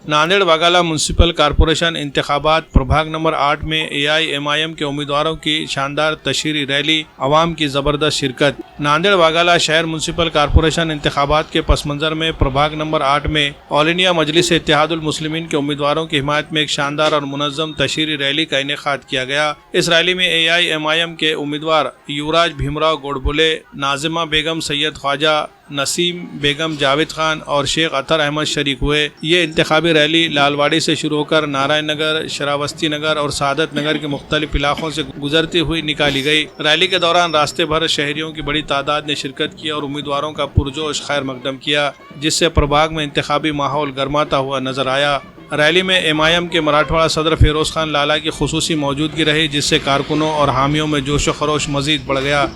नांदेड़ वाघाला municipal corporation इंतखाबात प्रभाग नंबर 8 में AIMIM के उम्मीदवारों की शानदार तशहीरी रैली, अवाम की जबरदस्त शिरकत। नांदेड़ वाघाला शहर म्यूनसिपल कॉरपोरेशन इंतखाबात के पस मंजर में प्रभाग नंबर 8 में ऑल इंडिया मजलिस इत्तेहादुल मुस्लिमीन के उम्मीदवारों की हिमायत में एक शानदार और मुनज़्ज़म तशहीरी रैली का इनेकाद किया गया। इस रैली में AIMIM के उम्मीदवार युवराज भीमराव गोडबोले, नाजिमा बेगम सैयद ख्वाजा, नसीम बेगम जावेद खान और शेख अतर अहमद शरीक हुए। ये इंतखाबी रैली लालवाड़ी से शुरू होकर नारायण नगर, शरावस्ती नगर और सादत नगर के मुख्तलिफ इलाकों से गुजरती हुई निकाली गई। रैली के दौरान रास्ते भर शहरियों की बड़ी तादाद ने शिरकत की और उम्मीदवारों का पुरजोश खैर मकदम किया, जिससे प्रभाग में इंतखाबी माहौल गर्माता हुआ नजर आया। रैली में MIM के मराठवाड़ा सदर फिरोज खान लाला की खुसूसी मौजूदगी रही, जिससे कारकुनों और हामियों में जोश व खरोश मजीद बढ़ गया।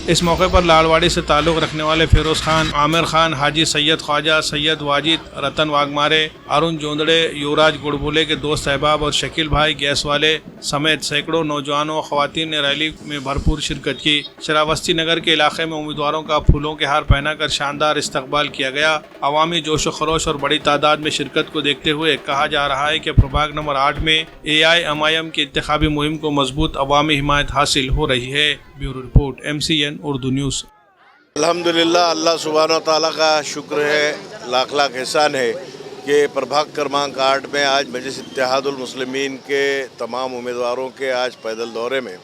इस मौके पर लालवाड़ी से ताल्लुक़ रखने वाले फिरोज खान, आमिर खान, हाजी सैयद ख्वाजा, सैयद वाजिद, रतन वाघमारे, अरुण जोंदड़े, युवराज गुड़बुले के दोस्त अहबाब और शकील भाई गैस वाले समेत सैकड़ों नौजवानों और ख़वातीन ने रैली में भरपूर शिरकत की। शरावस्ती नगर के इलाके में उम्मीदवारों का फूलों के हार पहनाकर शानदार इस्तकबाल किया गया। अवामी जोश व खरोश और बड़ी तादाद में शिरकत को देखते हुए कहा जा रहा है कि प्रभाग नंबर 8 में AIMIM की इंतखाबी मुहिम को मजबूत अवामी हिमायत हासिल हो रही है। Bureau report, MCN Urdu news. अल्हम्दुलिल्लाह, अल्लाह सुब्हानो ताला का शुक्र है, लाख लाख एहसान है कि प्रभाग क्रमांक 8 में आज मजलिस इत्तेहादुल मुस्लिमीन के तमाम उम्मीदवारों के आज पैदल दौरे में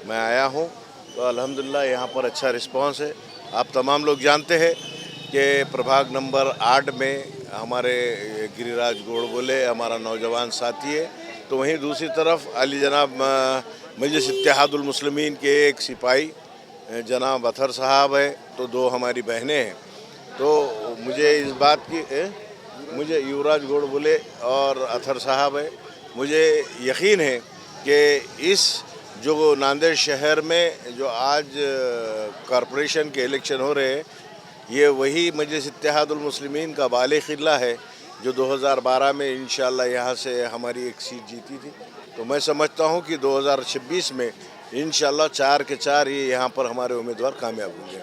मैं आया हूँ। तो अल्हम्दुलिल्लाह यहाँ पर अच्छा रिस्पांस है। आप तमाम लोग जानते हैं कि प्रभाग नंबर 8 में हमारे गिरिराज गोडबोले हमारा नौजवान साथी है, तो वहीं दूसरी तरफ अली जनाब मजलिस इत्तेहादुल मुस्लिमीन के एक सिपाही जनाब अतर साहब है, तो दो हमारी बहनें हैं। तो मुझे इस बात की मुझे युवराज गोडबोले और अतर साहब है, मुझे यकीन है कि इस जो नांदेड़ शहर में जो आज कॉरपोरेशन के इलेक्शन हो रहे हैं, ये वही मजलिस इत्तेहादुल मुस्लिमीन का बाले क़िला है जो 2012 में इंशाअल्लाह यहाँ से हमारी एक सीट जीती थी। तो मैं समझता हूँ कि 2026 में इंशाअल्लाह 4 के 4 ये यहाँ पर हमारे उम्मीदवार कामयाब होंगे।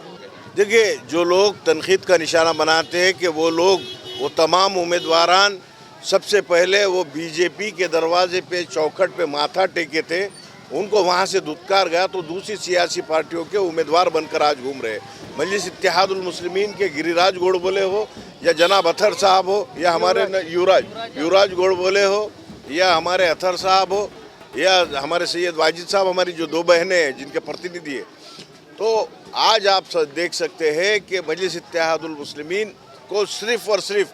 देखिए, जो लोग तनकीद का निशाना बनाते हैं कि वो तमाम उम्मीदवारान सबसे पहले वो बीजेपी के दरवाजे पे चौखट पे माथा टेके थे, उनको वहाँ से धुतकार गया, तो दूसरी सियासी पार्टियों के उम्मीदवार बनकर आज घूम रहे। मजलिस इत्तेहादुल मुस्लिमीन के गिरिराज गोडबोले हो या जनाब अतर साहब हो या हमारे युवराज गोडबोले हो या हमारे अतर साहब हो या हमारे सैयद वाजिद साहब, हमारी जो दो बहनें हैं जिनके प्रतिनिधि है, तो आज आप देख सकते हैं कि मजलिस इत्तेहादुल मुस्लिमीन को सिर्फ़ और सिर्फ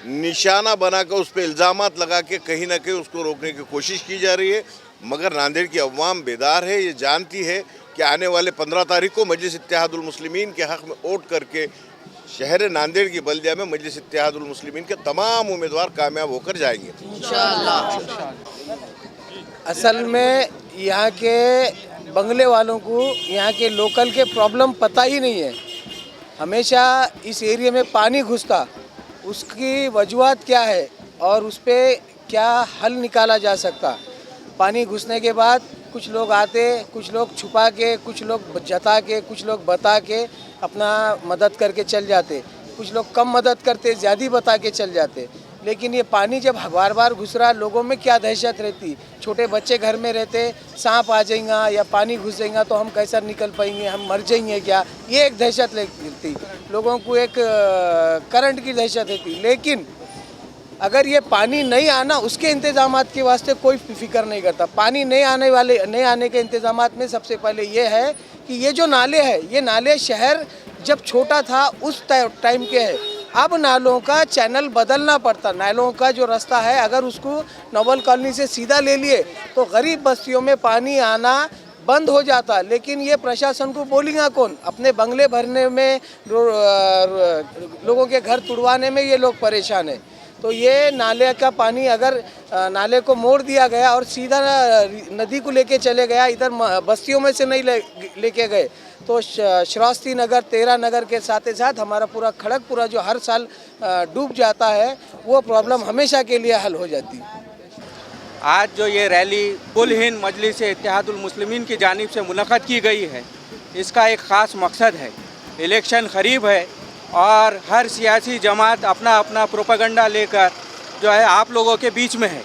निशाना बनाकर उस पर इल्ज़ामात लगा के कहीं ना कहीं उसको रोकने की कोशिश की जा रही है। मगर नांदेड़ की अवाम बेदार है, ये जानती है कि आने वाले 15 तारीख को मजलिस इत्तेहादुल मुस्लिमीन के हक़ में वोट करके शहर नांदेड़ की बल्दिया में मजलिस इत्तेहादुल मुस्लिमीन के तमाम उम्मीदवार कामयाब होकर जाएंगे इंशाअल्लाह। असल में यहाँ के बंगले वालों को यहाँ के लोकल के प्रॉब्लम पता ही नहीं है। हमेशा इस एरिया में पानी घुसता, उसकी वजूहत क्या है और उस पर क्या हल निकाला जा सकता। पानी घुसने के बाद कुछ लोग आते, कुछ लोग छुपा के, कुछ लोग जता के, कुछ लोग बता के अपना मदद करके चल जाते, कुछ लोग कम मदद करते, ज़्यादा बता के चल जाते। लेकिन ये पानी जब बार बार घुस रहा, लोगों में क्या दहशत रहती। छोटे बच्चे घर में रहते, सांप आ जाएगा या पानी घुस जाएगा तो हम कैसा निकल पाएंगे, हम मर जाएंगे क्या, ये एक दहशत रहती। लोगों को एक करंट की दहशत रहती। लेकिन अगर ये पानी नहीं आना, उसके इंतज़ामात के वास्ते कोई फिक्र नहीं करता। पानी नहीं आने के इंतज़ामात में सबसे पहले ये है कि ये जो नाले हैं, ये नाले शहर जब छोटा था उस टाइम के है। अब नालों का चैनल बदलना पड़ता। नालों का जो रास्ता है, अगर उसको नोबल कॉलोनी से सीधा ले लिए तो गरीब बस्तियों में पानी आना बंद हो जाता। लेकिन ये प्रशासन को बोलेगा कौन? अपने बंगले भरने में, लोगों के घर तुड़वाने में ये लोग परेशान है। तो ये नाले का पानी अगर नाले को मोड़ दिया गया और सीधा नदी को लेके चले गया, इधर बस्तियों में से नहीं लेके गए, तो श्रावस्ती नगर, 13 नगर के साथ ही साथ हमारा पूरा खड़गपुरा जो हर साल डूब जाता है, वो प्रॉब्लम हमेशा के लिए हल हो जाती है। आज जो ये रैली कुल हिंद मजलिस इत्तेहादुल मुस्लिमीन की जानिब से मुनक़्क़द की गई है, इसका एक ख़ास मकसद है। इलेक्शन करीब है और हर सियासी जमात अपना अपना प्रोपेगेंडा लेकर जो है आप लोगों के बीच में है,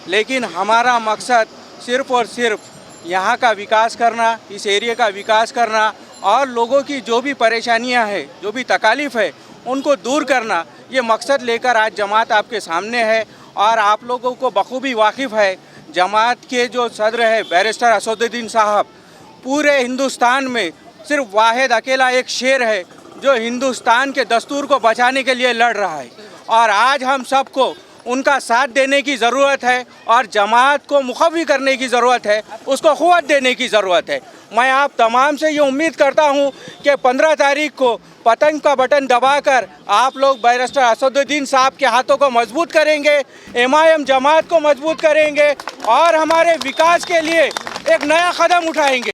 लेकिन हमारा मकसद सिर्फ़ और सिर्फ यहाँ का विकास करना, इस एरिया का विकास करना और लोगों की जो भी परेशानियाँ हैं, जो भी तकालीफ़ है, उनको दूर करना, ये मकसद लेकर आज जमात आपके सामने है। और आप लोगों को बखूबी वाकिफ़ है, जमात के जो सदर है बैरिस्टर असदुद्दीन साहब, पूरे हिंदुस्तान में सिर्फ वाहिद अकेला एक शेर है जो हिंदुस्तान के दस्तूर को बचाने के लिए लड़ रहा है। और आज हम सबको उनका साथ देने की ज़रूरत है और जमात को मुखवी करने की ज़रूरत है, उसको क़ुव्वत देने की ज़रूरत है। मैं आप तमाम से ये उम्मीद करता हूँ कि 15 तारीख को पतंग का बटन दबाकर आप लोग बैरिस्टर असदुद्दीन साहब के हाथों को मजबूत करेंगे, एमआईएम जमात को मजबूत करेंगे और हमारे विकास के लिए एक नया कदम उठाएंगे।